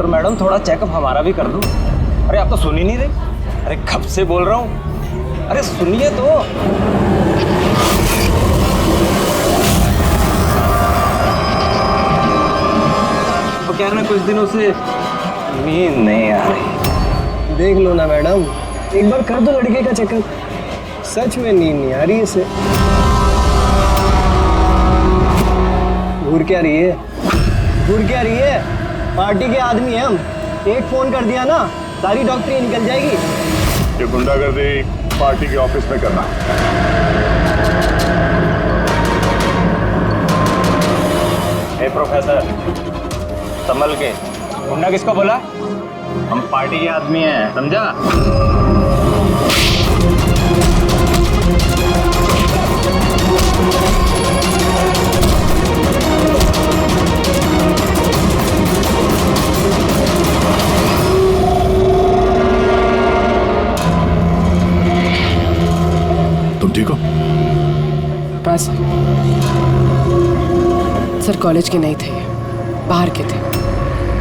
Doctor madam थोड़ा checkup हमारा भी कर दो। अरे आप तो सुन ही नहीं रहे। अरे कब से बोल रहा हूँ, अरे सुनिए तो। तो क्या है ना, कुछ दिनों से नींद नहीं आ रही। देख लो ना मैडम, एक बार कर दो लड़के का चेकअप। सच में नींद नहीं आ रही है इसे। घूर क्या रही है, घूर क्या रही है? पार्टी के आदमी हैं हम, एक फोन कर दिया ना सारी डॉक्टरी निकल जाएगी। ये गुंडागर्दी पार्टी के ऑफिस में करना। हे प्रोफेसर, संभल के। गुंडा किसको बोला? हम पार्टी के आदमी हैं, समझा? तुम ठीक हो? बस सर कॉलेज के नहीं थे, बाहर के थे।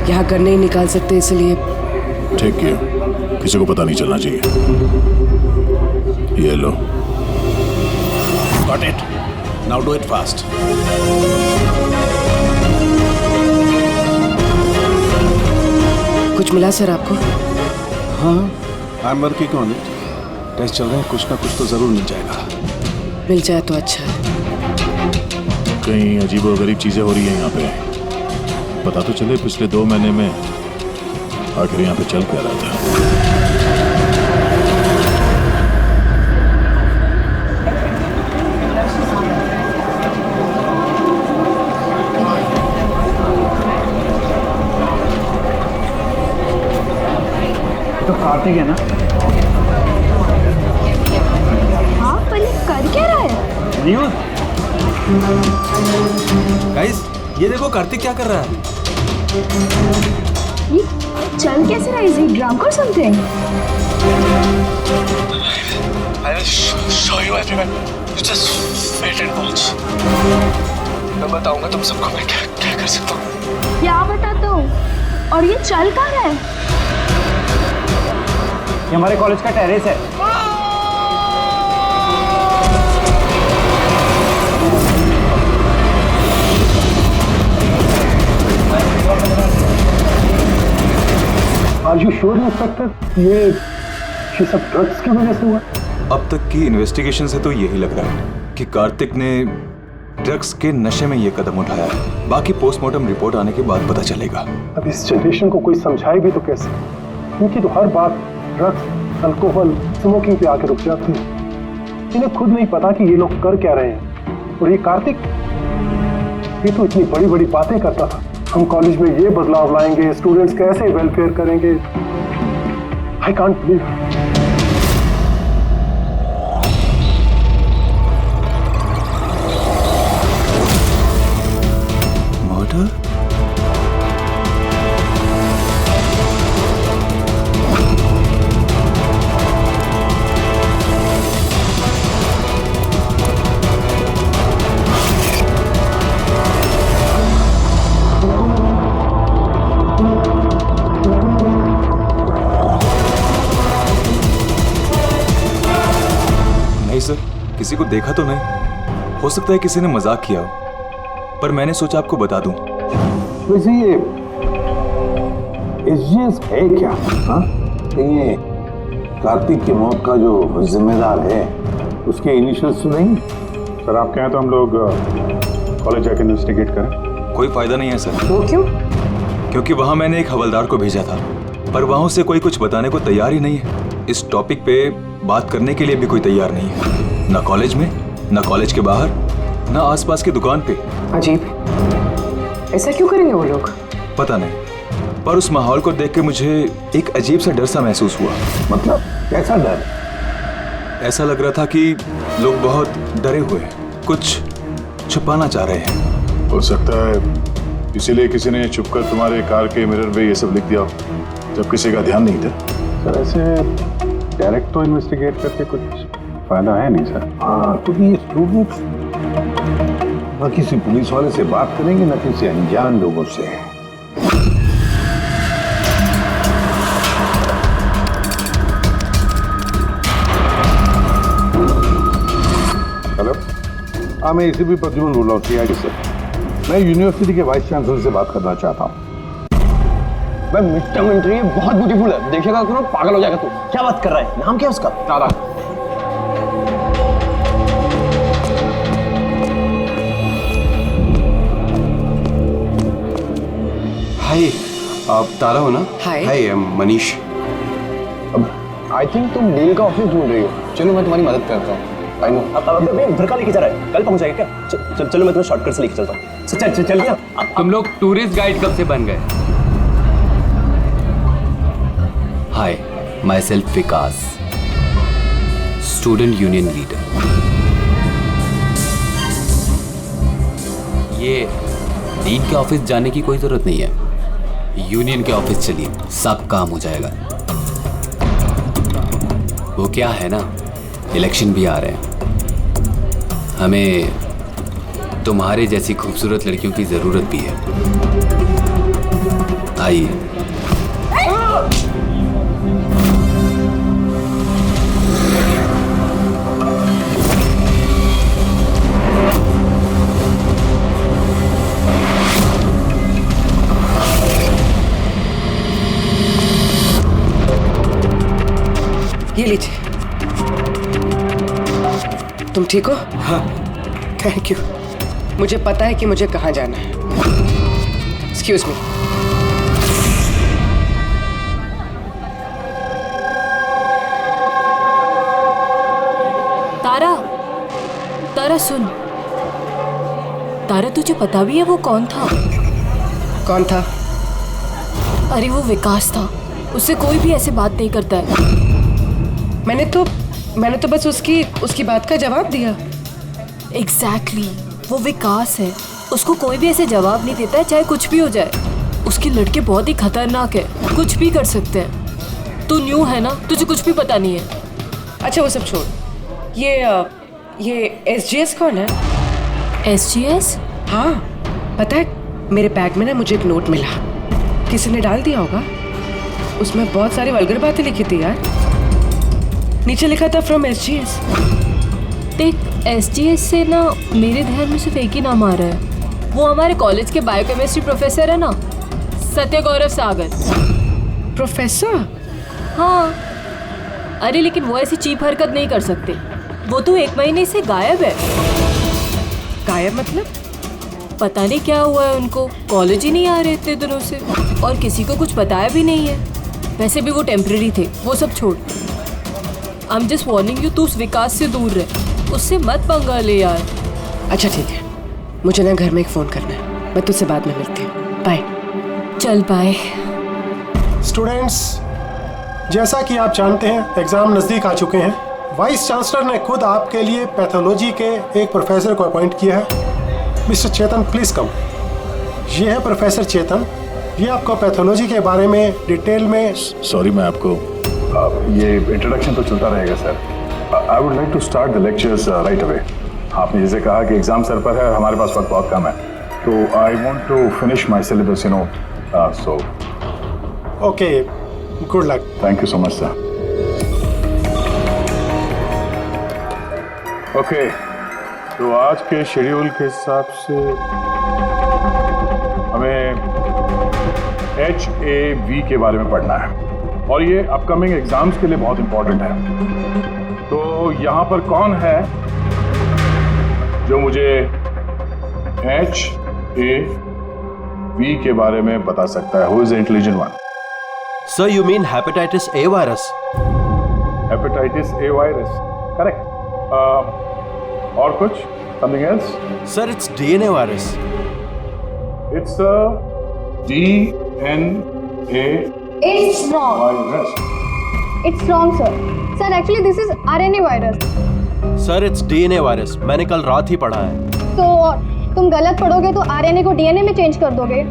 यहाँ घर नहीं निकाल सकते इसलिए। ठीक किया, किसी को पता नहीं चलना चाहिए। ये लो। Got it. Now do it fast. कुछ मिला सर आपको? हाँ, I'm working on it. Test चल रहे हैं, कुछ ना कुछ तो जरूर मिल जाएगा। मिल जाए तो अच्छा है। कहीं अजीबोगरीब चीजें हो रही हैं यहाँ पे। पता तो चले पिछले 2 महीने में आखिर यहाँ पे चल क्या रहा था। तो कार्तिक है ना? हाँ, पर ये कर क्या रहा है? न्यूज़। गाइस, ये देखो कार्तिक क्या कर रहा है। ये चल कैसे रहा है? Is he drunk or something? I'll show you everyone. You just wait and watch. मैं बताऊंगा तुम सबको मैं क्या क्या कर सकता हूँ। क्या बताता हूँ? और ये चल कहाँ रहा है? ये हमारे कॉलेज का टेरेस है। Are you sure, inspector? ये सब ड्रग्स की वजह से हुआ? अब तक की इन्वेस्टिगेशन से तो यही लग रहा है कि कार्तिक ने ड्रग्स के नशे में ये कदम उठाया है। बाकी पोस्टमार्टम रिपोर्ट आने के बाद पता चलेगा। अब इस जनरेशन को कोई समझाए भी तो कैसे, क्योंकि तो हर बात ड्रग्स, अल्कोहल, स्मोकिंग पे आके रुक जाती है। इन्हें खुद नहीं पता कि ये लोग कर क्या रहे हैं। और ये कार्तिक, ये तो इतनी बड़ी बड़ी बातें करता था। हम कॉलेज में ये बदलाव लाएंगे, स्टूडेंट्स कैसे वेलफेयर करेंगे। I can't believe. Murder? Sir, किसी को देखा तो नहीं। हो सकता है किसी ने मजाक किया हो, पर मैंने सोचा आपको बता दूं। वैसे ये एसजीएस है क्या? हाँ, ये कार्तिक की मौत का जो जिम्मेदार है उसके इनिशियल्स तो नहीं? सर आप कहें तो हम लोग कॉलेज जाके इन्वेस्टिगेट करें। कोई फायदा नहीं है सर। वो क्यों? क्योंकि वहां मैंने एक हवलदार को भेजा था, पर वहां से कोई कुछ बताने को तैयार ही नहीं है। इस टॉपिक पे बात करने के लिए भी कोई तैयार नहीं है, ना कॉलेज में, ना कॉलेज के बाहर, ना आसपास की दुकान पे। अजीब, ऐसा क्यों करेंगे वो लोग? पता नहीं, पर उस माहौल को देख के मुझे एक अजीब सा डर सा महसूस हुआ। मतलब कैसा डर? ऐसा लग रहा था कि लोग बहुत डरे हुए हैं, कुछ छुपाना चाह रहे हैं। हो सकता है इसीलिए किसी ने छुपकर तुम्हारे कार के मिरर पे ये सब लिख दिया जब किसी का ध्यान नहीं था। सर ऐसे डायरेक्ट तो इन्वेस्टिगेट करके कुछ फायदा है नहीं सर। हाँ, क्योंकि ये स्टूडेंट्स न किसी पुलिस वाले से बात करेंगे न किसी अनजान लोगों से। हाँ, मैं इसी भी प्रद्युमन बोल रहा हूँ CID से। मैं यूनिवर्सिटी के वाइस चांसलर से बात करना चाहता हूँ। भाई मिड टर्म इंटरव्यू बहुत ब्यूटीफुल है, देखेगा करो पागल हो जाएगा तू। क्या बात कर रहा है? नाम क्या है उसका? तारा। हाय, आप तारा हो ना? हाय। हाय, मनीष। आई थिंक तुम डील का ऑफिस ढूंढ रही हो। चलो मैं तुम्हारी मदद करता हूँ। I know. अब घर का लेके जा रहा है, कल पहुंच जाएगा क्या? चलो मैं तुम्हें शॉर्टकट से लेके चलता हूँ। चल गया। तुम लोग टूरिस्ट गाइड कब से बन गए? Hi, myself Vikas, student union leader. ये डीन के ऑफिस जाने की कोई जरूरत नहीं है, यूनियन के ऑफिस चलिए, सब काम हो जाएगा। वो क्या है ना, इलेक्शन भी आ रहे हैं, हमें तुम्हारे जैसी खूबसूरत लड़कियों की जरूरत भी है। आइए। ये लीजिए। तुम ठीक हो? हाँ। Thank you. मुझे पता है कि मुझे कहाँ जाना है। Excuse me. तारा, तारा सुन। तारा तुझे पता भी है वो कौन था? कौन था? अरे वो विकास था, उससे कोई भी ऐसे बात नहीं करता है। मैंने तो बस उसकी बात का जवाब दिया। एग्जैक्टली, वो विकास है, उसको कोई भी ऐसे जवाब नहीं देता है, चाहे कुछ भी हो जाए। उसके लड़के बहुत ही खतरनाक है, कुछ भी कर सकते हैं। तू न्यू है ना, तुझे कुछ भी पता नहीं है। अच्छा वो सब छोड़, ये SGS कौन है? SGS? हाँ, पता है मेरे बैग में ना मुझे एक नोट मिला, किसी ने डाल दिया होगा। उसमें बहुत सारी वल्गर बातें लिखी थी यार। नीचे लिखा था फ्रॉम SGS। देख, SGS से ना मेरे ध्यान में सिर्फ एक ही नाम आ रहा है। वो हमारे कॉलेज के बायोकेमिस्ट्री प्रोफेसर है ना, सत्य गौरव सागर। प्रोफेसर? हाँ। अरे लेकिन वो ऐसी चीप हरकत नहीं कर सकते। वो तो 1 महीने से गायब है। गायब मतलब? पता नहीं क्या हुआ है उनको, कॉलेज ही नहीं आ रहे इतने दिनों से, और किसी को कुछ बताया भी नहीं है। वैसे भी वो टेम्परेरी थे, वो सब छोड़। I am just warning you, तू उस विकास से दूर रहे, उससे मत पंगा ले यार। अच्छा ठीक है, मुझे ना घर में एक फ़ोन करना है, मैं तुझसे बाद में मिलती हूँ। बाय। चल बाय। स्टूडेंट्स, जैसा कि आप जानते हैं एग्ज़ाम नज़दीक आ चुके हैं। वाइस चांसलर ने खुद आपके लिए पैथोलॉजी के एक प्रोफेसर को अपॉइंट किया है। मिस्टर चेतन, प्लीज़ कम। ये है प्रोफेसर चेतन, ये आपको पैथोलॉजी के बारे में डिटेल में। सॉरी, मैं आपको ये इंट्रोडक्शन तो चलता रहेगा sir. I would like to start the lectures right away. आपने जैसे कहा कि एग्जाम सर पर है, हमारे पास वक्त बहुत कम है, तो I want to finish my syllabus, you know, so okay, good luck. Thank you so much sir. Okay, तो आज के शेड्यूल के हिसाब से हमें HAV के बारे में पढ़ना है, और ये अपकमिंग एग्जाम्स के लिए बहुत इंपॉर्टेंट है। तो यहाँ पर कौन है जो मुझे HAV के बारे में बता सकता है? Who is the intelligent one? Sir, you mean hepatitis A virus? Hepatitis A virus, correct. और कुछ? Something else? Sir, it's DNA virus. It's a DNA It's wrong. virus. It's wrong, sir. Sir, actually this is RNA virus. Sir, it's DNA virus, मैंने कल रात ही पढ़ा है। तो तुम गलत पढ़ोगे तो RNA को DNA में चेंज कर दोगे।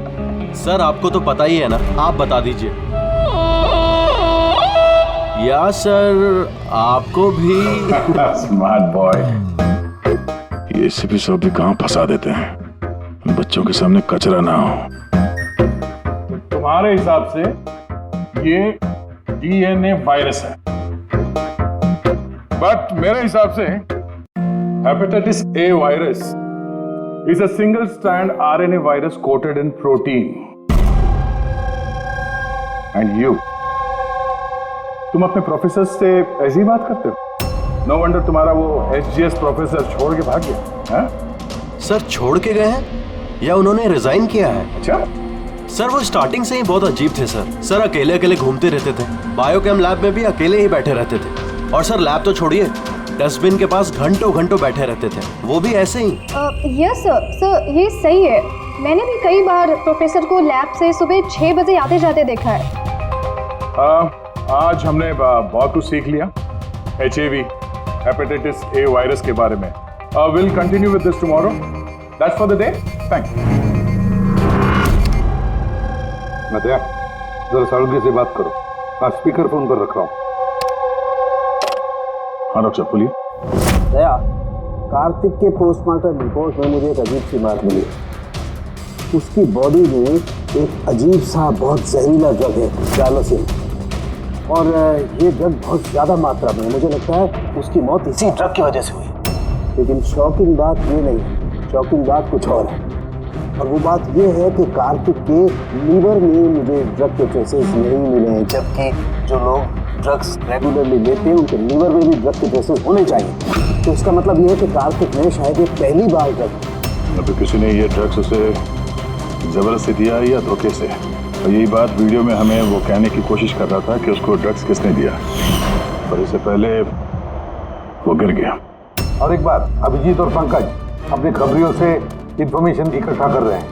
सर, आपको तो पता ही है ना, आप बता दीजिए। या सर, आपको भी। Smart boy. ये एसीपी सब भी कहाँ फंसा देते हैं, बच्चों के सामने कचरा ना हो। तुम्हारे हिसाब से ये DNA वायरस है, बट मेरे हिसाब से Hepatitis A virus is a single-strand RNA virus coated in protein. And you, तुम अपने प्रोफेसर से ऐसी बात करते हो? No wonder तुम्हारा वो SGS प्रोफेसर छोड़ के भाग गया, हैं? सर छोड़ के गए हैं या उन्होंने रिजाइन किया है? अच्छा? सर वो स्टार्टिंग से ही बहुत अजीब थे सर अकेले अकेले घूमते रहते थे, बायोकेम लैब में भी अकेले ही बैठे रहते थे, और सर लैब तो छोड़िए, डस्टबिन के पास घंटों घंटों बैठे रहते थे, वो भी ऐसे ही। यस सर ये सही है। मैंने भी कई बार प्रोफेसर को लैब से सुबह 6 बजे आते जाते देखा है। आज हमने बहुत कुछ सीख लिया HIV, हेपेटाइटिस A वायरस के बारे में। Will continue with this tomorrow. That's for the day. Thank you. Nadiya, जरा सारुज्ञ से बात करो। हाँ, स्पीकर फोन पर रख रहा हूँ। हाँ डॉक्टर साहब बोलिए। दया, कार्तिक के पोस्टमार्टम रिपोर्ट में मुझे एक अजीब सी बात मिली। उसकी बॉडी में एक अजीब सा बहुत जहरीला ड्रग है, डायलोसिन, और ये ड्रग बहुत ज़्यादा मात्रा में है। मुझे लगता है उसकी मौत इसी ड्रग की वजह से हुई। लेकिन शॉकिंग बात ये नहीं है, शॉकिंग बात कुछ और है, और वो बात ये है कि कार्तिक के लीवर में मुझे ड्रग के ट्रेसेस नहीं मिले हैं, जबकि जो लोग ड्रग्स रेगुलरली लेते हैं उनके लीवर में भी ड्रग के ट्रेसेस होने चाहिए। तो इसका मतलब ये है कि कार्तिक ने शायद ये पहली बार ड्रग, तो किसी ने ये ड्रग्स उसे जबरदस्ती दिया या धोखे से, और यही बात वीडियो में हमें वो कहने की कोशिश कर रहा था कि उसको ड्रग्स किसने दिया, पर इससे पहले वो गिर गया। और एक बात, अभिजीत और पंकज अपने खबरियों से इंफॉर्मेशन इकट्ठा कर रहे हैं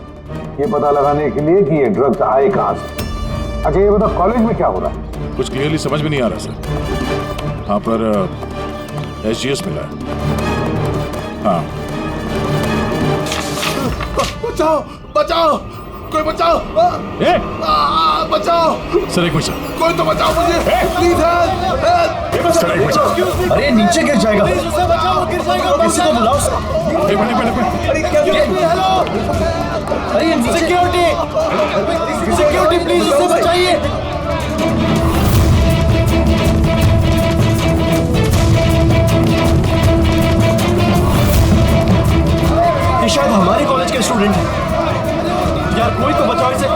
ये पता लगाने के लिए कि ये ड्रग्स आए कहाँ से। अच्छा ये बताओ, कॉलेज में क्या हो रहा है? कुछ क्लियरली समझ में नहीं आ रहा सर। हाँ पर SGS मिला है। हाँ बचाओ बचाओ, कोई बचाओ, बचाओ सर, एक मिनट कोई तो बचाओ मुझे, प्लीज हेल्प। अरे नीचे गिर जाएगा, किसी को बुलाओ। अरे सिक्योरिटी प्लीज उसे बचाइए। ये शायद हमारे कॉलेज के स्टूडेंट हैं यार, कोई तो बचाओ इसे।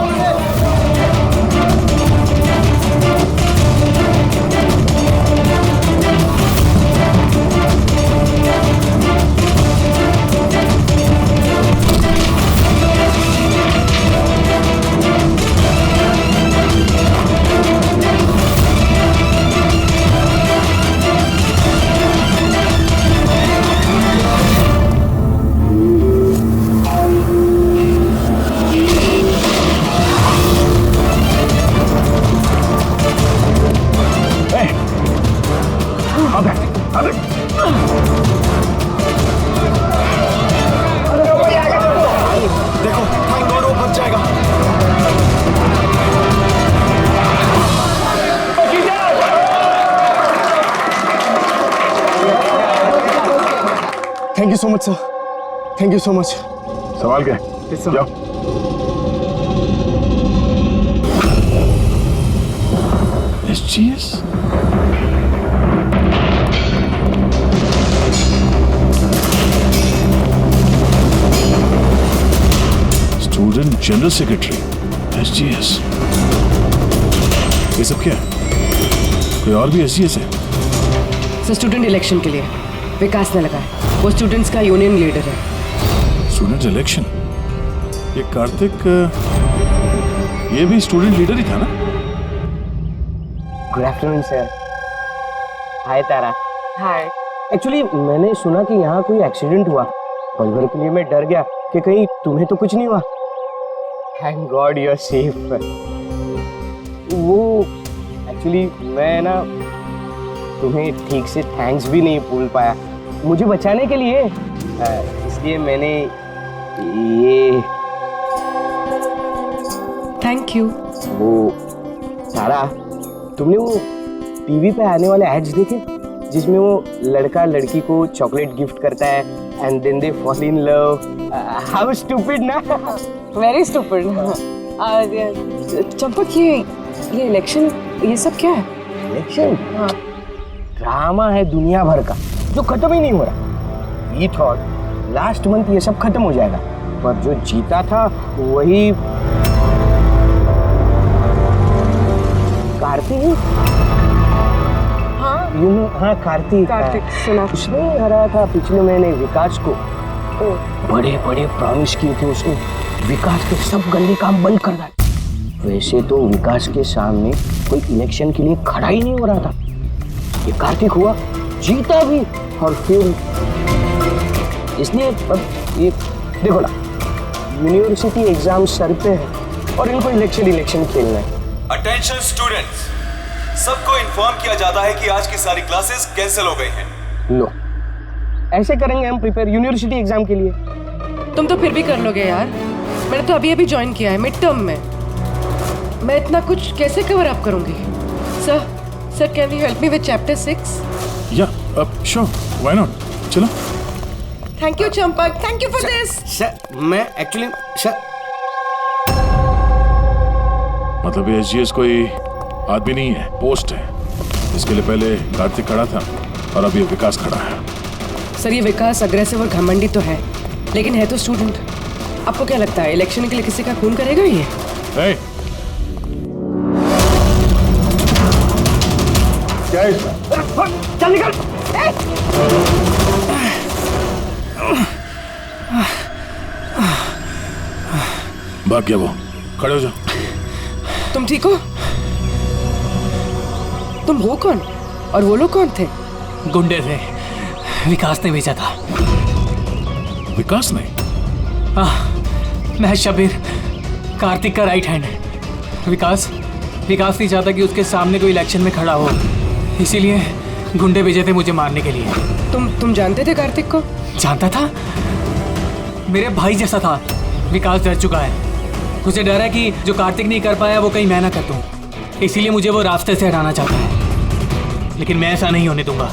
देखो, थैंक गॉड वो बच जाएगा। Thank you so much sir, thank you so much. संभाल के जाओ। SGS? Student general secretary SGS। ये सब क्या है? कोई और भी SGS है? सर स्टूडेंट इलेक्शन के लिए विकास ने लगाया, वो स्टूडेंट्स का यूनियन लीडर है। Student election? ये कार्तिक ये भी स्टूडेंट लीडर ही था ना? Good afternoon sir. Hi Tara. Hi. Actually मैंने सुना कि यहाँ कोई एक्सीडेंट हुआ, पल भर के लिए मैं डर गया कि कहीं तुम्हें तो कुछ नहीं हुआ। Thank God you are safe. वो एक्चुअली मैं ना तुम्हें ठीक से थैंक्स भी नहीं बोल पाया मुझे बचाने के लिए, इसलिए मैंने ये। Thank you. वो तारा, तुमने वो टीवी पे आने वाले एड्स देखे जिसमें वो लड़का लड़की को चॉकलेट गिफ्ट करता है and then they fall in love? How stupid ना। Very stupid. चंपक ये इलेक्शन ये सब क्या है? इलेक्शन? हाँ। ड्रामा है दुनिया भर का जो खत्म ही नहीं हो रहा। वी थॉट लास्ट मंथ ये सब खत्म हो जाएगा, पर जो जीता था वही कार्तिक। हाँ हाँ कार्तिक सुना। उसने हराया था पिछले महीने विकास को। बड़े बड़े प्रॉमिस किए थे उसने, विकास के सब गंदे काम बंद कर डाले। वैसे तो विकास के सामने कोई इलेक्शन के लिए खड़ा ही नहीं हो रहा था। ये कार्तिक हुआ, जीता भी, और फिर इसलिए अब ये देखो ना, यूनिवर्सिटी एग्जाम सर पे है और इनको इलेक्शन खेलना है। अटेंशन स्टूडेंट्स, सबको इन्फॉर्म किया जाता है कि आज की सारी क्लासेस कैंसिल हो गई हैं। लो, ऐसे करेंगे हम प्रिपेयर यूनिवर्सिटी एग्जाम के लिए। तुम तो फिर भी कर लोगे यार, मैंने तो अभी ज्वाइन किया है मिड टर्म में। मैं इतना कुछ कैसे कवर अप करूंगी? Sir can you help me with chapter 6? या श्योर, व्हाई नॉट, चलो। Thank you Champak, thank you for this. Sir मैं एक्चुअली सर, मतलब ये एसजीएस कोई आदमी नहीं है, पोस्ट है। इसके लिए पहले कार्तिक खड़ा था और अब ये विकास खड़ा है। सर ये विकास अग्रेसिव और घमंडी तो है, लेकिन है तो स्टूडेंट। आपको क्या लगता है इलेक्शन के लिए किसी का खून करेगा ये? hey! क्या है इसका? चल निकल। भाग गया वो, खड़े हो जाओ। तुम ठीक हो? तुम हो कौन और वो लोग कौन थे? गुंडे थे, विकास ने भेजा था। विकास ने? मैं शबीर, कार्तिक का राइट हैंड है। विकास नहीं चाहता कि उसके सामने कोई इलेक्शन में खड़ा हो, इसीलिए गुंडे भेजे थे मुझे मारने के लिए। तुम जानते थे कार्तिक को? जानता था, मेरे भाई जैसा था। विकास डर चुका है, उसे डर है कि जो कार्तिक नहीं कर पाया वो कहीं मैं ना कर दूं, इसीलिए मुझे वो रास्ते से हटाना चाहता है। लेकिन मैं ऐसा नहीं होने दूंगा।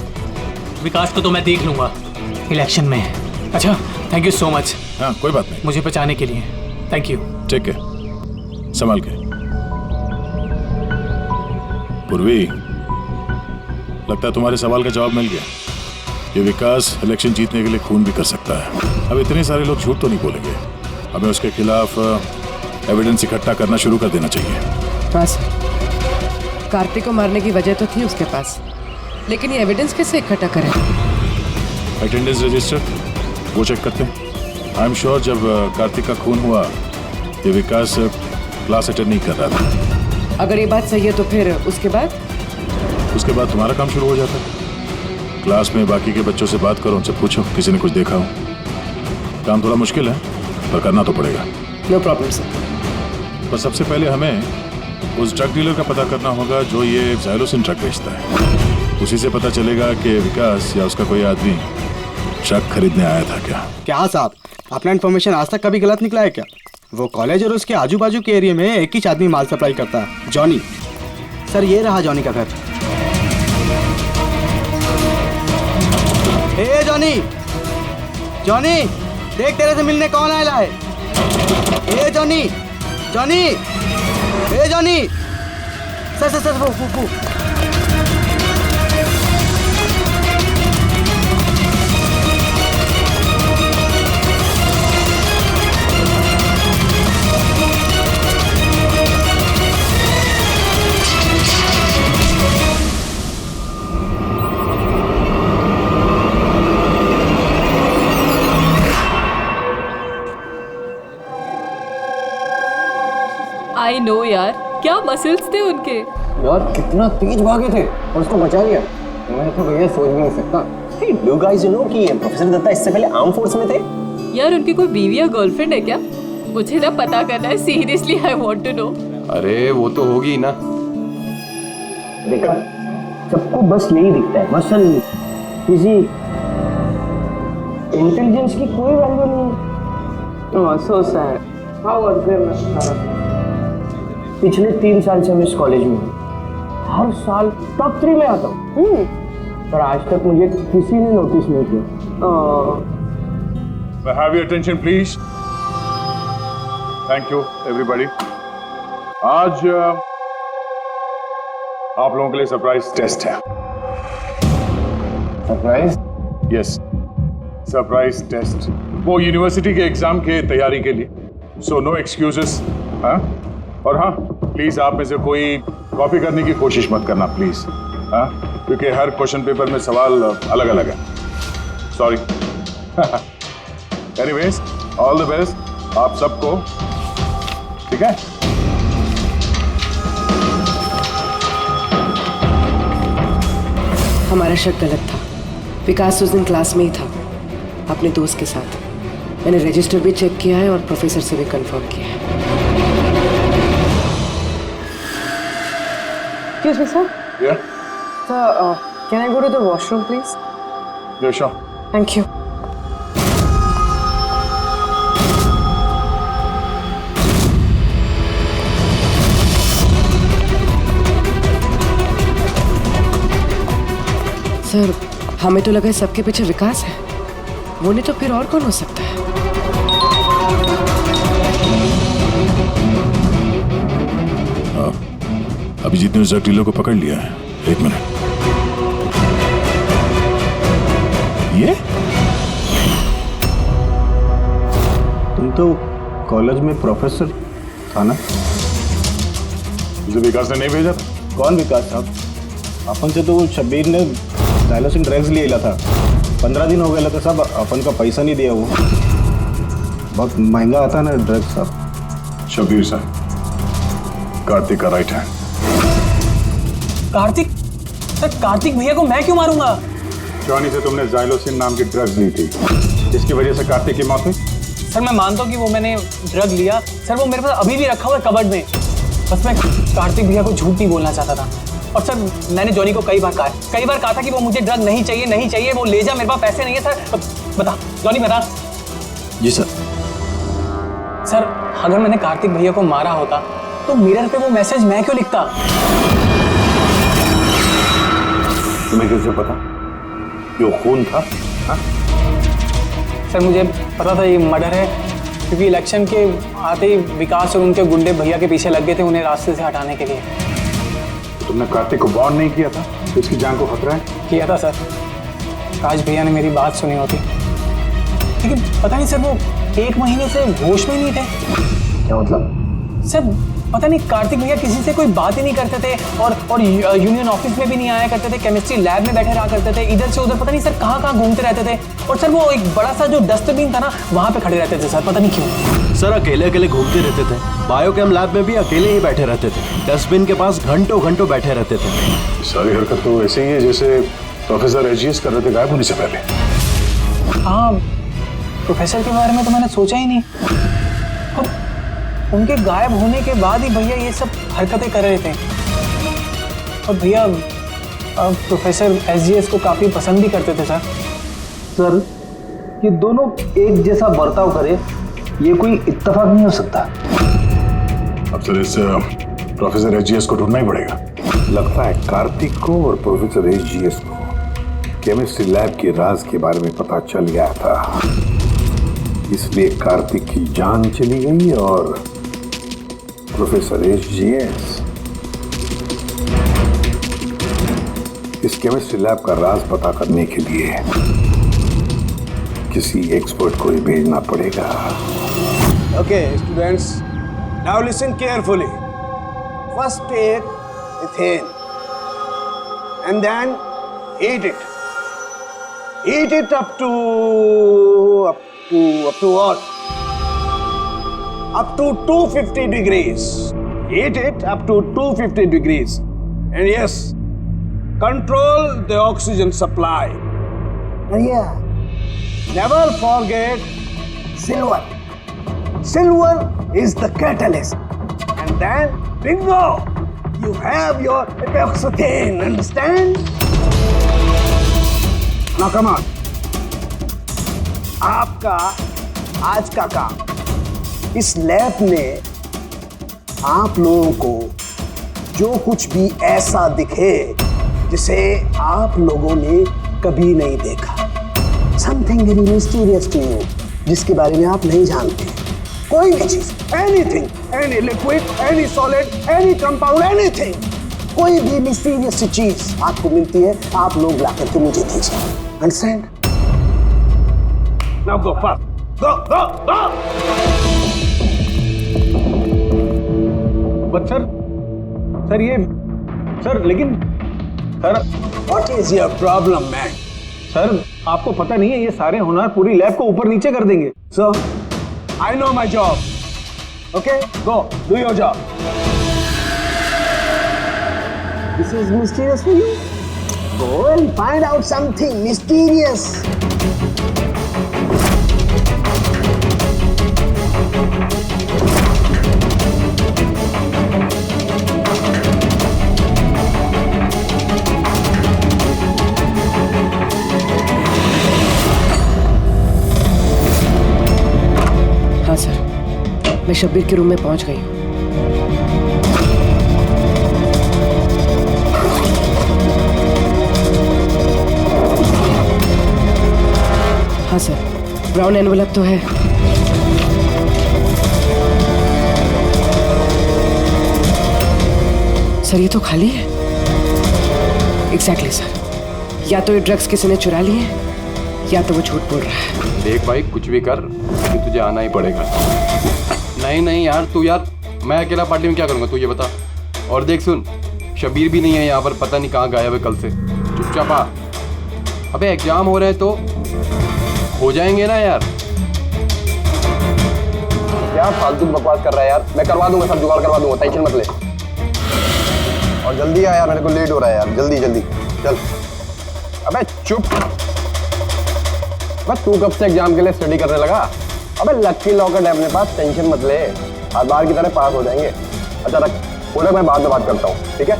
विकास को तो मैं देख लूंगा इलेक्शन में। अच्छा, थैंक यू सो मच। हाँ, कोई बात नहीं, मुझे बचाने के लिए थैंक यू। ठीक है, संभाल के। पूर्वी, लगता है तुम्हारे सवाल का जवाब मिल गया। ये विकास इलेक्शन जीतने के लिए खून भी कर सकता है। अब इतने सारे लोग झूठ तो नहीं बोलेंगे, हमें उसके खिलाफ एविडेंस इकट्ठा करना शुरू कर देना चाहिए। हाँ सर, कार्तिक को मारने की वजह तो थी उसके पास, लेकिन ये एविडेंस कैसे इकट्ठा करें? अटेंडेंस रजिस्टर वो चेक करते हैं। आई एम श्योर जब कार्तिक का खून हुआ ये विकास क्लास अटेंड नहीं कर रहा था। अगर ये बात सही है तो फिर उसके बाद तुम्हारा काम शुरू हो जाता है। क्लास में बाकी के बच्चों से बात करो, उनसे पूछो किसी ने कुछ देखा हो। काम थोड़ा मुश्किल है पर करना तो पड़ेगा। No problem sir. पर सबसे पहले हमें उस ड्रग डीलर का पता करना होगा जो ये ज़ाइलोसिन ड्रग बेचता है। उसी से पता चलेगा कि विकास या उसका कोई आदमी ड्रग खरीदने आया था क्या साहब, अपना इन्फॉर्मेशन आज तक कभी गलत निकला है क्या? वो कॉलेज और उसके आजू बाजू के एरिया में एक ही आदमी माल सप्लाई करता है, जॉनी। सर ये रहा जॉनी का घर। ए जॉनी, देख तेरे से मिलने कौन आया है। ए जॉनी, ए जॉनी, सर वो आई नो यार, क्या मसल्स थे उनके। यार कितना तेज भागे थे और उसको बचा लिया। मैं तो भैया सोच भी नहीं सकता। Hey, do you guys know कि प्रोफेसर दत्ता इससे पहले आर्म फोर्स में थे? यार उनकी कोई बीवी या गर्लफ्रेंड है क्या? मुझे ना पता करना है, seriously I want to know. अरे वो तो होगी ना। देखा, सबको बस यही दिखता है, मसल, फिजिक, इंटेलिजेंस की कोई वैल्यू नहीं है। So sad. How unfair. पिछले 3 साल से मैं इस कॉलेज में हूँ, हर साल टॉप 3 में आता हूँ, पर आज तक मुझे किसी ने नोटिस नहीं किया। Have your attention please. Thank you everybody. आज आप लोगों के लिए सरप्राइज टेस्ट है। सरप्राइज? यस, सरप्राइज टेस्ट, वो यूनिवर्सिटी के एग्जाम के तैयारी के लिए। So no excuses. हाँ, और हाँ प्लीज आप में से कोई कॉपी करने की कोशिश मत करना प्लीज। हाँ, क्योंकि हर क्वेश्चन पेपर में सवाल अलग अलग है। Sorry. Anyways, all the best आप सबको, ठीक है? हमारा शक गलत था। विकास उस दिन क्लास में ही था अपने दोस्त के साथ। मैंने रजिस्टर भी चेक किया है और प्रोफेसर से भी कंफर्म किया है। Excuse me, sir. Yeah. Sir, can I go to the washroom, please? Yeah, sure. Thank you. Sir, हमें तो लगा सबके पीछे विकास है। वो नहीं तो फिर और कौन हो सकता है? अभिजीत ने उस डीलर को पकड़ लिया है। एक मिनट, ये तुम तो कॉलेज में प्रोफेसर था ना? मुझे विकास ने नहीं भेजा था। कौन विकास साहब? अपन से तो वो शब्बीर ने डायलोसिन ड्रग्स ले लिया था। 15 दिन हो गए थे साहब, अपन का पैसा नहीं दिया। वो बहुत महंगा आता ना ड्रग्स साहब। शब्बीर साहब, कार्तिक का right hand. Kartik? Sir, Kartik भैया को मैं क्यों मारूंगा? जॉनी से तुमने जाइलोसिन नाम की ड्रग्स ली थी, जिसकी वजह से कार्तिक की मौत हुई। सर, मैं मानता हूँ कि वो मैंने ड्रग लिया। सर, वो मेरे पास अभी भी रखा हुआ है कबर्ड में। बस मैं कार्तिक भैया को झूठ नहीं बोलना चाहता था। और सर, मैंने जॉनी को कई बार कहा था कि वो मुझे ड्रग नहीं चाहिए, वो ले जा, मेरे पास पैसे नहीं है। सर बता, जॉनी बता। जी सर। सर, अगर मैंने कार्तिक भैया को मारा होता तो मिरर पे वो मैसेज मैं क्यों लिखता? तुम्हें कैसे पता ये खून था? हा? सर, मुझे पता था ये मर्डर है, क्योंकि इलेक्शन के आते ही विकास और उनके गुंडे भैया के पीछे लग गए थे उन्हें रास्ते से हटाने के लिए। तुमने कार्तिक को वार्न नहीं किया था तो इसकी जान को खतरा है? किया था सर। काश भैया ने मेरी बात सुनी होती, लेकिन पता नहीं सर, वो 1 महीने से होश में नहीं थे। क्या मतलब? सर, पता नहीं, कार्तिक भैया किसी से कोई बात ही नहीं करते थे और यूनियन ऑफिस में भी नहीं आया करते थे। केमिस्ट्री लैब में बैठे रहा करते थे, इधर से उधर पता नहीं सर कहाँ घूमते रहते थे। और सर, वो एक बड़ा सा जो डस्टबिन था ना, वहाँ पे खड़े रहते थे सर, पता नहीं क्यों। सर, अकेले घूमते रहते थे। बायोकेम लैब में भी अकेले ही बैठे रहते थे। डस्टबिन के पास घंटों बैठे रहते थे। सारी हरकत तो ऐसे ही है जैसे प्रोफेसर एजीएस कर रहे थे गायब होने से पहले। हाँ, प्रोफेसर के बारे में तो मैंने सोचा ही नहीं। उनके गायब होने के बाद ही भैया ये सब हरकतें कर रहे थे। और भैया प्रोफेसर एसजीएस को काफी पसंद भी करते थे सर। सर, ये दोनों एक जैसा बर्ताव करे, ये कोई इत्तेफाक नहीं हो सकता। अब सर, इस प्रोफेसर एसजीएस को ढूंढना ही पड़ेगा। लगता है कार्तिक को और प्रोफेसर एसजीएस को केमिस्ट्री लैब के राज के बारे में पता चल गया था, इसलिए कार्तिक की जान चली गई और प्रोफेसर एसजीएस इस केमिस्ट्री लैब का राज पता करने के लिए किसी एक्सपर्ट को ही भेजना पड़ेगा। Okay, students, now listen carefully. First take ethane and then heat it. Heat it up to what? Up to 250 degrees. Heat it up to 250 degrees. And yes, control the oxygen supply. And yeah, never forget silver. Silver is the catalyst. And then, bingo! You have your epoxythane, understand? Now come on. आपका आज का काम, इस lab में आप लोगों को जो कुछ भी ऐसा दिखे जिसे आप लोगों ने कभी नहीं देखा, something very mysterious to you, जिसके बारे में आप नहीं जानते, कोई भी चीज, anything, any liquid, any solid, any compound, anything, कोई भी मिस्टीरियस चीज आपको मिलती है, आप लोग ला करके मुझे दीजिए। Understand? Now go fast. Go, go, go. But sir ये सर लेकिन sir What is your problem, man? Sir आपको पता नहीं है ये सारे होनहार पूरी लैब को ऊपर नीचे कर देंगे. So, I know my job. Okay, go, do your job. This is mysterious for you? Go and find out something mysterious. हाँ सर, मैं शब्बीर के रूम में पहुंच गई हूँ. हाँ सर, ब्राउन एनवेलप तो है. सर ये तो खाली है. एग्जैक्टली सर, या तो ये ड्रग्स किसी ने चुरा लिए हैं या तो वो झूठ बोल रहा है. देख भाई कुछ भी कर लेकिन तुझे आना ही पड़ेगा. नहीं यार तू यार, मैं अकेला पार्टी में क्या करूँगा तू ये बता. और देख सुन, शबीर भी नहीं है यहाँ पर, पता नहीं कहाँ गायब है कल से. चुपचाप आ. अबे एग्जाम हो रहे हैं तो हो जाएंगे ना यार. क्या फालतू बकवास कर रहा है यार. मैं करवा दूंगा, सब जुगाड़ करवा दूंगा, टेंशन मत ले. और जल्दी आ यार, मेरे को लेट हो रहा है यार. जल्दी जल्दी चल. अबे चुप. बस तू कब से एग्जाम के लिए स्टडी करने लगा. अबे लकी लॉकर है अपने पास, टेंशन मत ले. हर बार की तरह पास हो जाएंगे. अच्छा रख बोले, मैं बाद में बात करता हूँ, ठीक है.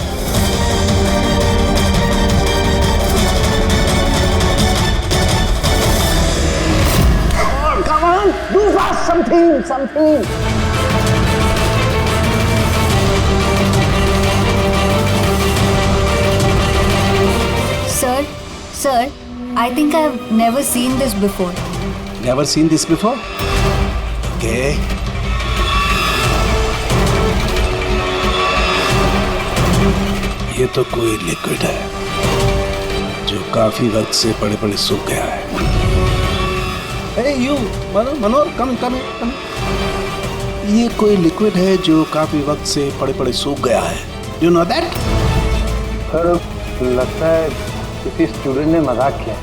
Come on, do fast something. Sir, I think I've never seen this before. Never seen this before? Okay. ये तो कोई लिक्विड है जो काफी वक्त से पड़े सूख गया है. Hey you, Manohar, come. ये कोई लिक्विड है जो काफी वक्त से पड़े सूख गया है. You know that? सर लगता है किसी स्टूडेंट ने मजाक किया.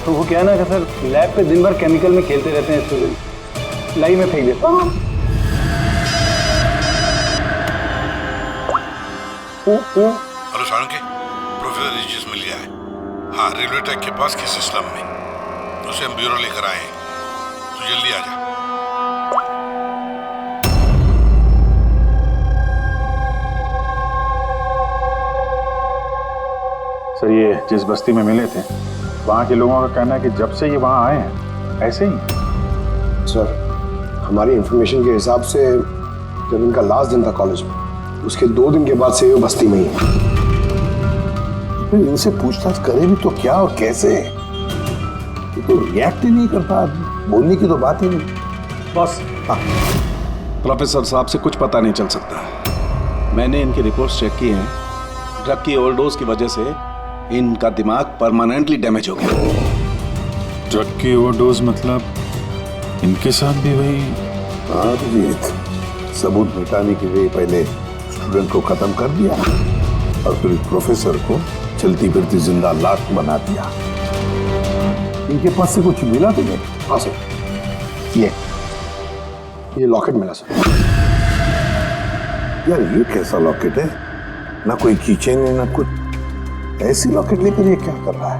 तो वो क्या है ना कि सर लैब पे दिन भर केमिकल में खेलते रहते हैं स्टूडेंट. लाई में फेंक देता हूँ. हेलो सारंगी, प्रोफेसर रिजियस मिल गया है. हाँ, रेलवे ट्रैक के पास किसी स्लम में. उसे हम ब्यूरो लेकर आए हैं. तो जल्दी आ जा. सर ये जिस बस्ती में मिले थे वहाँ के लोगों का कहना है कि जब से ये वहाँ आए हैं ऐसे ही. सर, हमारी इंफॉर्मेशन के हिसाब से जब इनका लास्ट दिन था कॉलेज में, उसके 2 दिन के बाद से ये बस्ती में ही है. फिर इनसे पूछताछ करें भी तो क्या और कैसे. ये तो रिएक्ट ही नहीं करता, बोलने की तो बात ही नहीं. बॉस, प्रोफेसर साहब से कुछ पता नहीं चल सकता. मैंने इनकी रिपोर्ट्स चेक की हैं. ड्रग की ओवरडोज की वजह से इनका दिमाग परमानेंटली डैमेज हो गया. ड्रग की ओवरडोज मतलब इनके साथ भी वही. हाँ जीत, सबूत मिटाने के लिए पहले स्टूडेंट को खत्म कर दिया और फिर प्रोफेसर को चलती फिरती जिंदा लाश बना दिया. इनके पास से कुछ मिला तुम्हें? हाँ सर, ये लॉकेट मिला सर. यार ये कैसा लॉकेट है? ना कोई कीचेन है ना कुछ. ऐसी लॉकेट लेकर ये क्या कर रहा है?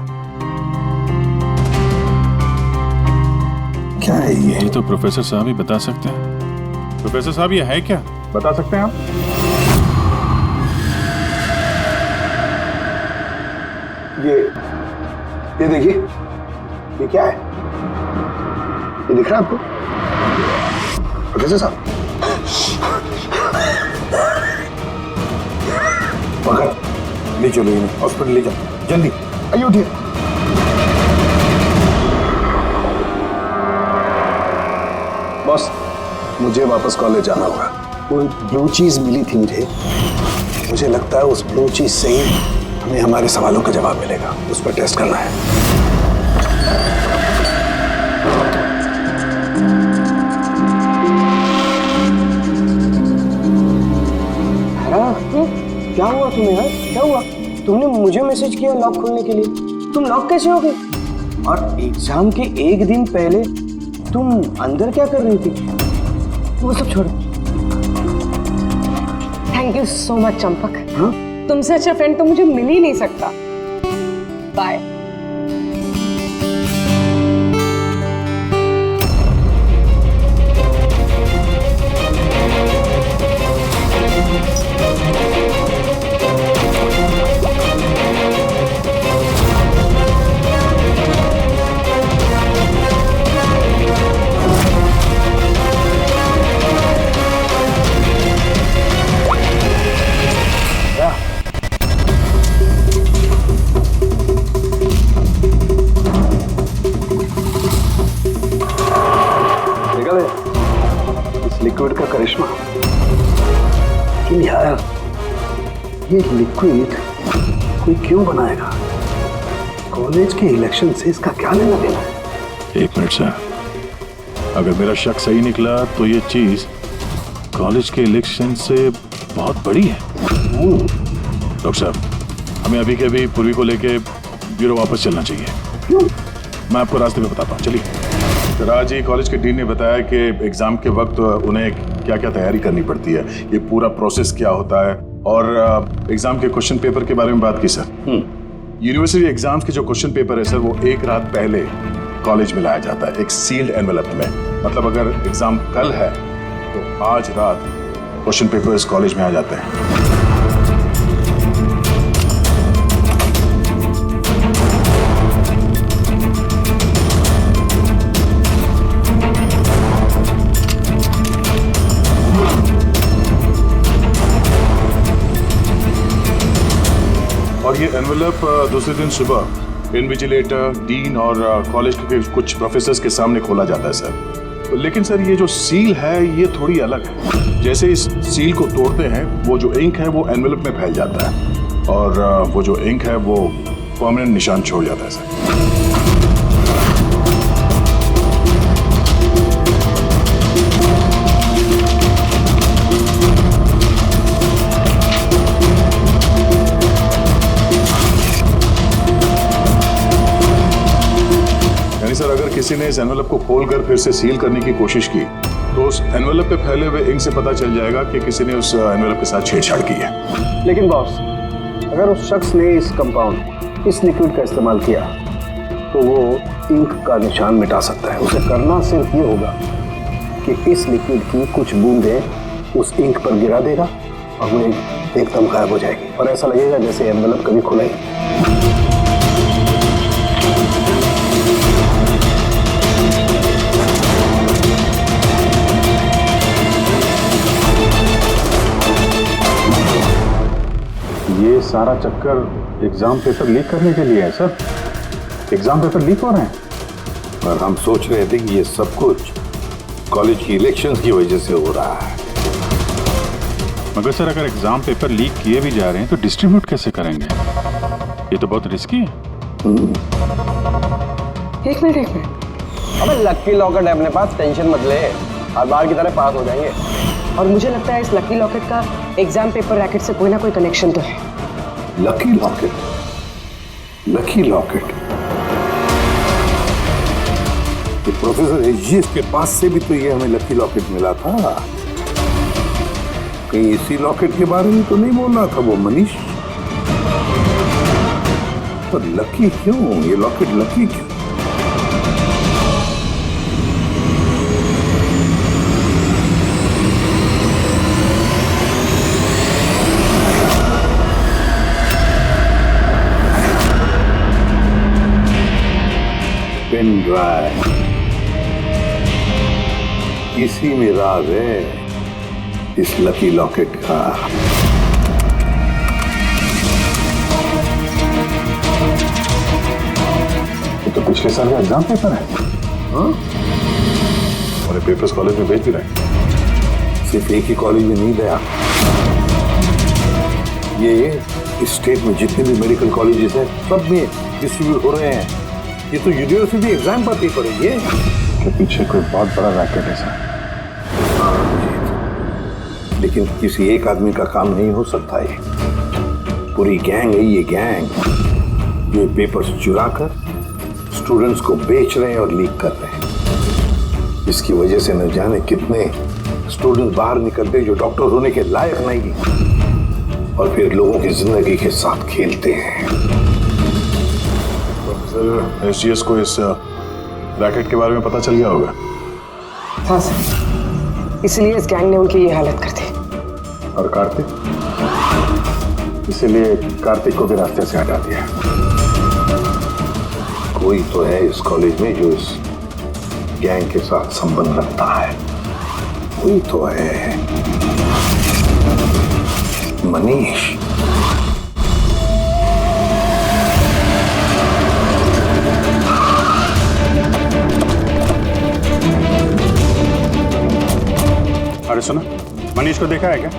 क्या है ये? तो प्रोफेसर साहब ही बता सकते हैं. प्रोफेसर साहब ये है क्या, बता सकते हैं आप? ये देखिए, ये क्या है? ये दिख रहा है आपको प्रोफेसर साहब? पकड़, ले चलो इन्हें हॉस्पिटल ले जाओ. जल्दी आइए, उठिए. बॉस, मुझे वापस कॉलेज जाना होगा. कोई ब्लू चीज मिली थी मुझे लगता है उस ब्लू चीज से ही हमें हमारे सवालों का जवाब मिलेगा. उस पर टेस्ट करना है. हुआ तुम्हें यार? क्या हुआ? तुमने मुझे मैसेज किया लॉक खोलने के लिए, तुम लॉक कैसे हो गए? और एग्जाम के एक दिन पहले तुम अंदर क्या कर रही थी? वो सब छोड़ो। Thank you so much Champak. तुमसे अच्छा फ्रेंड तो मुझे मिल ही नहीं सकता। बाय। लिक्विड का करिश्मा। लेकिन यार ये लिक्विड कोई क्यों बनाएगा? कॉलेज के इलेक्शन से इसका क्या लेना देना है? एक मिनट सर, अगर मेरा शक सही निकला तो ये चीज कॉलेज के इलेक्शन से बहुत बड़ी है। डॉक्टर साहब, हमें अभी के अभी पूर्वी को लेके ब्यूरो वापस चलना चाहिए। मैं आपको रास्ते में बताता हूँ, चलिए। सर, आज ही कॉलेज के डीन ने बताया कि एग्जाम के वक्त उन्हें क्या क्या तैयारी करनी पड़ती है, ये पूरा प्रोसेस क्या होता है, और एग्जाम के क्वेश्चन पेपर के बारे में बात की सर। यूनिवर्सिटी एग्जाम्स के जो क्वेश्चन पेपर है सर, वो एक रात पहले कॉलेज में लाया जाता है एक सील्ड एनवेलप में। मतलब अगर एग्जाम कल है तो आज रात क्वेश्चन पेपर इस कॉलेज में आ जाते हैं। और ये एनवेलप दूसरे दिन सुबह इन्विजिलेटर, डीन और कॉलेज के कुछ प्रोफेसर्स के सामने खोला जाता है सर। लेकिन सर ये जो सील है ये थोड़ी अलग है। जैसे इस सील को तोड़ते हैं, वो जो इंक है वो एनवेलप में फैल जाता है और वो जो इंक है वो परमानेंट निशान छोड़ जाता है सर। सर, अगर किसी ने इस एनवेलप को खोलकर फिर से सील करने की कोशिश की तो उस एनवेलप पे फैले हुए इंक से पता चल जाएगा कि किसी ने उस एनवेलप के साथ छेड़छाड़ की है। लेकिन बॉस, अगर उस शख्स ने इस कंपाउंड, इस लिक्विड का इस्तेमाल किया तो वो इंक का निशान मिटा सकता है। उसे करना सिर्फ ये होगा कि इस लिक्विड की कुछ बूंदें उस इंक पर गिरा देगा और वो एकदम गायब हो जाएगी और ऐसा लगेगा जैसे एनवेलप कभी खुला ही। ये सारा चक्कर एग्जाम पेपर लीक करने के लिए है सर। एग्जाम पेपर लीक हो रहे हैं और हम सोच रहे थे कि ये सब कुछ कॉलेज की इलेक्शंस की वजह से हो रहा है। मगर सर, अगर एग्जाम पेपर लीक किए भी जा रहे हैं तो डिस्ट्रीब्यूट कैसे करेंगे? ये तो बहुत रिस्की है। एक मिनट। अबे लकी लॉकेट है अपने पास, टेंशन मत ले, हर बार की तरह पास हो जाएंगे। और मुझे लगता है इस लकी लॉकेट का एग्जाम पेपर रैकेट से कोई ना कोई कनेक्शन तो है। Lucky locket? Lucky locket? तो प्रोफेसर एजीएस के पास से भी तो ये हमें लकी लॉकेट मिला था। कहीं इसी लॉकेट के बारे में तो नहीं बोल रहा था वो मनीष? पर लकी क्यों? ये लॉकेट लकी क्यों? पेन ड्राइव, इसी में राज है इस लकी लॉकेट का। ये तो पिछले साल का एग्जाम पेपर है। हाँ? और पेपर्स कॉलेज में भेज भी रहे। सिर्फ एक ही कॉलेज में नहीं गया, ये इस स्टेट में जितने भी मेडिकल कॉलेजेस हैं सब में डिस्ट्रीब्यूट हो रहे हैं। ये तो यूनिवर्सिटी एग्जाम पर पेपर है। ये के पीछे कोई बहुत बड़ा रैकेट है सर। लेकिन किसी एक आदमी का काम नहीं हो सकता है। पूरी गैंग है ये गैंग, जो ये पेपर्स चुरा कर स्टूडेंट्स को बेच रहे हैं और लीक कर रहे हैं। इसकी वजह से न जाने कितने स्टूडेंट्स बाहर निकलते जो डॉक्टर होने के लायक नहीं और फिर लोगों की जिंदगी के साथ खेलते हैं। सर एसजीएस को इस रैकेट के बारे में पता चल गया होगा? हाँ सर, इसलिए इस गैंग ने उनकी ये हालत कर दी। और कार्तिक? इसीलिए कार्तिक को भी रास्ते से हटा दिया। कोई तो है इस कॉलेज में जो इस गैंग के साथ संबंध रखता है, कोई तो है। मनीष। अरे सुनो, मनीष को देखा है क्या?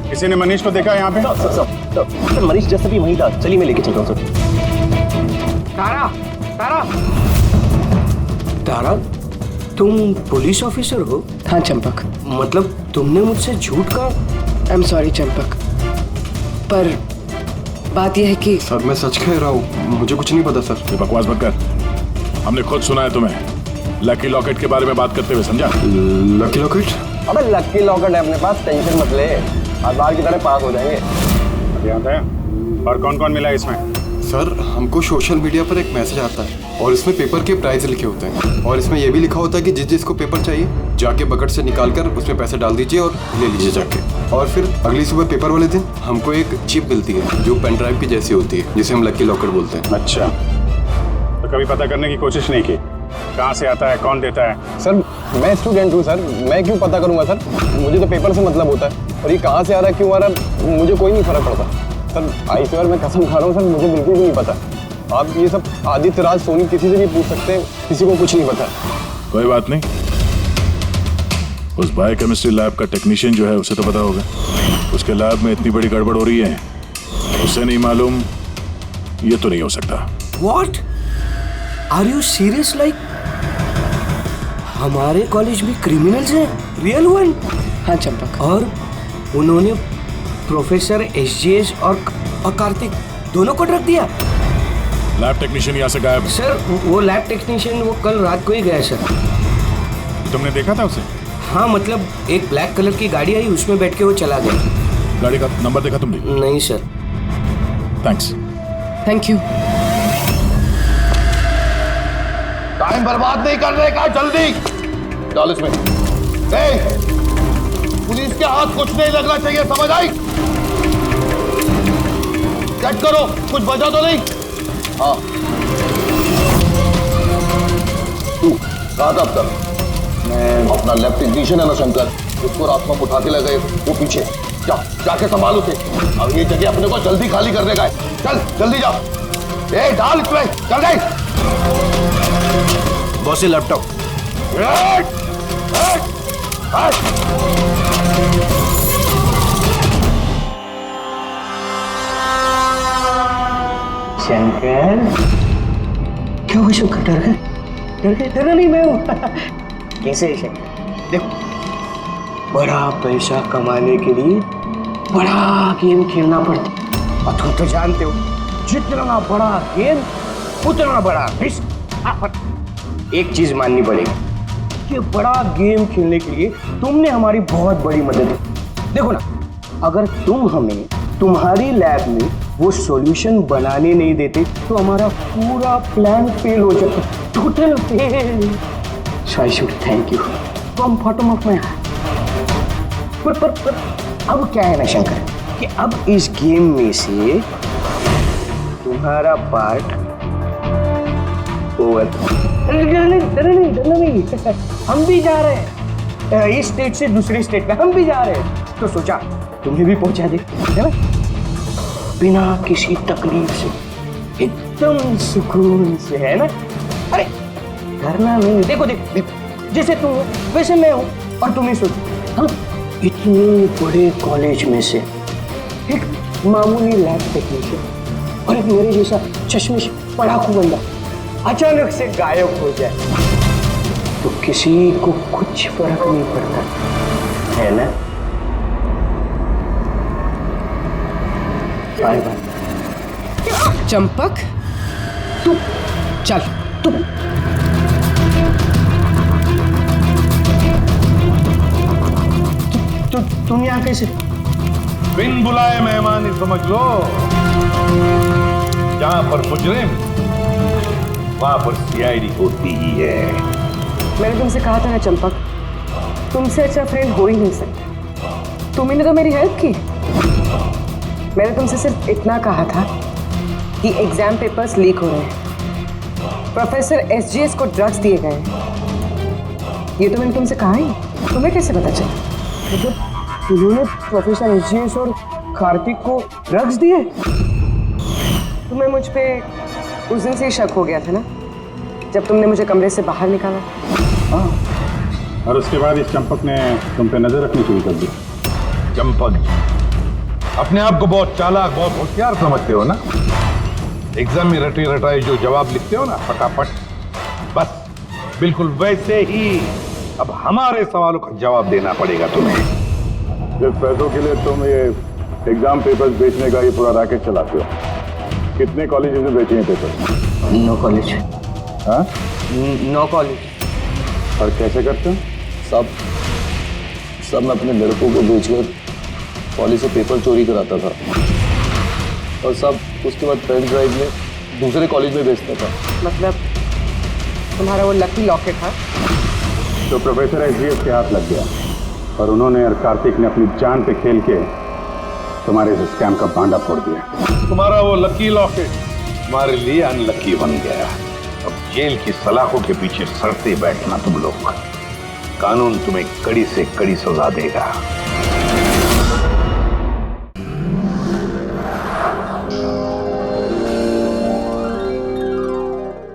किसी ने मनीष को देखा है यहाँ पे? सर मनीष जैसे भी वहीं था, चलिए मैं लेके चल रहा हूँ सर। तारा, तारा, तारा, तुम पुलिस ऑफिसर हो? हाँ चंपक। मतलब तुमने मुझसे झूठ कहा? आई एम सॉरी चंपक, पर बात यह है कि सर मैं सच कह रहा हूँ, मुझे कुछ नहीं पता सर। ये बकवास मत कर, हमने खुद सुना है तुम्हें लकी लॉकेट के बारे में बात करते हुए, समझा? Lucky locket? अबे लकी लॉकेट है अपने पास, टेंशन मत ले, आज बार की तरह पास हो जाएंगे। और कौन कौन मिला इसमें? सर हमको सोशल मीडिया पर एक मैसेज आता है और इसमें पेपर के प्राइस लिखे होते हैं और इसमें यह भी लिखा होता है कि जिस जिसको पेपर चाहिए जाके बकेट से निकाल कर उसमें पैसे डाल दीजिए और ले लीजिए जाके। और फिर अगली सुबह पेपर वाले दिन हमको एक चिप मिलती है जो पेन ड्राइव की जैसी होती है, जिसे हम लकी लॉकेट बोलते हैं। अच्छा, तो कभी पता करने की कोशिश नहीं की कहाँ से आता है, कौन देता है? सर मैं स्टूडेंट हूँ सर, मैं क्यों पता करूँगा सर, मुझे तो पेपर से मतलब होता है और ये कहाँ से आ रहा है, क्यों आ रहा है, मुझे कोई नहीं फर्क पड़ता सर। आई स्वेयर मैं कसम खा रहा हूँ सर, मुझे बिल्कुल भी नहीं पता। आप ये सब आदित्य राज सोनी किसी से भी पूछ सकते हैं, किसी को कुछ नहीं पता। कोई बात नहीं, उस बायोकेमिस्ट्री लैब का टेक्नीशियन जो है उसे तो पता होगा। उसके लैब में इतनी बड़ी गड़बड़ हो रही है, उसे नहीं मालूम, ये तो नहीं हो सकता। What? Are you serious? Like हमारे कॉलेज में क्रिमिनल्स हैं, रियल वन? हाँ चंपक। और उन्होंने प्रोफेसर एसजीएस और कार्तिक दोनों को रख दिया। लैब टेक्नीशियन यहाँ से गायब? सर वो लैब टेक्नीशियन वो कल रात को ही गया सर। तुमने देखा था उसे? हाँ मतलब एक ब्लैक कलर की गाड़ी आई, उसमें बैठ के वो चला गया। गाड़ी का नंबर देखा तुमने? नहीं sir. Thanks. Thank you. Time बर्बाद नहीं करने का, जल्दी डाल इसमें। पुलिस के हाथ कुछ नहीं लगना चाहिए, समझ आई? चेक करो कुछ बचा तो नहीं। हाँ तू कहा था अब तक? मैं अपना लैब टेक्नीशियन है ना शंकर, उसको रात को उठा के ले गए, वो पीछे जाके संभालो थे। अब ये जगह अपने को जल्दी खाली करने का है, चल जल्दी जा। डाल इसमें, चल गई। बॉस ये लैपटॉप। शंकर क्या हुआ शंकर? डर गए? डर गए? डरा नहीं मैं हूँ। कैसे है शंकर? देखो बड़ा पैसा कमाने के लिए बड़ा गेम खेलना पड़ता और तुम तो जानते हो जितना बड़ा गेम उतना बड़ा रिस्क। एक चीज माननी पड़ेगी कि बड़ा गेम खेलने के लिए तुमने हमारी बहुत बड़ी मदद की। देखो ना, अगर तुम हमें तुम्हारी लैब में वो सॉल्यूशन बनाने नहीं देते तो हमारा पूरा प्लान फेल हो जाता, total fail. So I should thank you from bottom of my heart. पर अब क्या है ना शंकर कि अब इस गेम में से तुम्हारा पार्ट ओवर। डरना नहीं, हम भी जा रहे हैं इस स्टेट से दूसरी स्टेट में, हम भी जा रहे हैं, तो सोचा तुम्हें भी पहुंचा दे, है ना? बिना किसी तकलीफ से, एकदम सुकून से, है ना? अरे करना नहीं। देखो जैसे तुम हो वैसे मैं हूं और तुम ही सोचो, हम इतने बड़े कॉलेज में से एक मामूली लैब टेक्नीशियन और एक मेरे जैसा चश्मिश पढ़ाकू बंदा अचानक से गायब हो जाए तो किसी को कुछ फर्क नहीं पड़ता, है ना? Bye bye. चंपक तू चल तू। तुम यहाँ कैसे? बिन बुलाए मेहमान ही समझ लो। जहां पर मुजरिम वहां पर सीआईडी होती ही है। मैंने तुमसे कहा था ना चंपक, तुमसे अच्छा फ्रेंड हो ही नहीं सकता। तुमने तो मेरी हेल्प की। मैंने तुमसे सिर्फ इतना कहा था कि एग्जाम पेपर्स लीक हो रहे हैं, प्रोफेसर एसजीएस को ड्रग्स दिए गए हैं। ये तो मैंने तुमसे कहा ही। तुम्हें कैसे पता चला? मतलब उन्होंने प्रोफेसर एसजीएस और कार्तिक को ड्रग्स दिए? तुम्हें मुझ पे उस दिन से ही शक हो गया था ना, जब तुमने मुझे कमरे से बाहर निकाला। हाँ, और उसके बाद इस चंपक ने तुम पे नजर रखनी शुरू कर दी। चंपक अपने आप को बहुत चालाक, बहुत होशियार समझते हो ना। एग्जाम में रटे रटाए जो जवाब लिखते हो ना फटाफट, बस बिल्कुल वैसे ही अब हमारे सवालों का जवाब देना पड़ेगा तुम्हें। जिस पैसों के लिए तुम ये एग्जाम पेपर्स बेचने का ये पूरा रैकेट चलाते हो, कितने कॉलेजेस में बेचे हैं पेपर? 9 कॉलेज। हाँ? 9 कॉलेज। और कैसे करते हो? सब मैं अपने लड़कों को बेचकर कॉलेज से पेपर चोरी कराता था और सब उसके बाद पेन ड्राइव में दूसरे कॉलेज में बेचता था। मतलब तुम्हारा वो लकी लॉकेट था? तो प्रोफेसर एसजीएस के हाथ लग गया और उन्होंने और कार्तिक ने अपनी जान पे खेल के तुम्हारे इस स्कैम का भांडा फोड़ दिया। तुम्हारा वो लकी लॉकेट तुम्हारे लिए अनलकी बन गया। अब जेल की सलाखों के पीछे सड़ते बैठना तुम लोग। कानून तुम्हें कड़ी से कड़ी सजा देगा।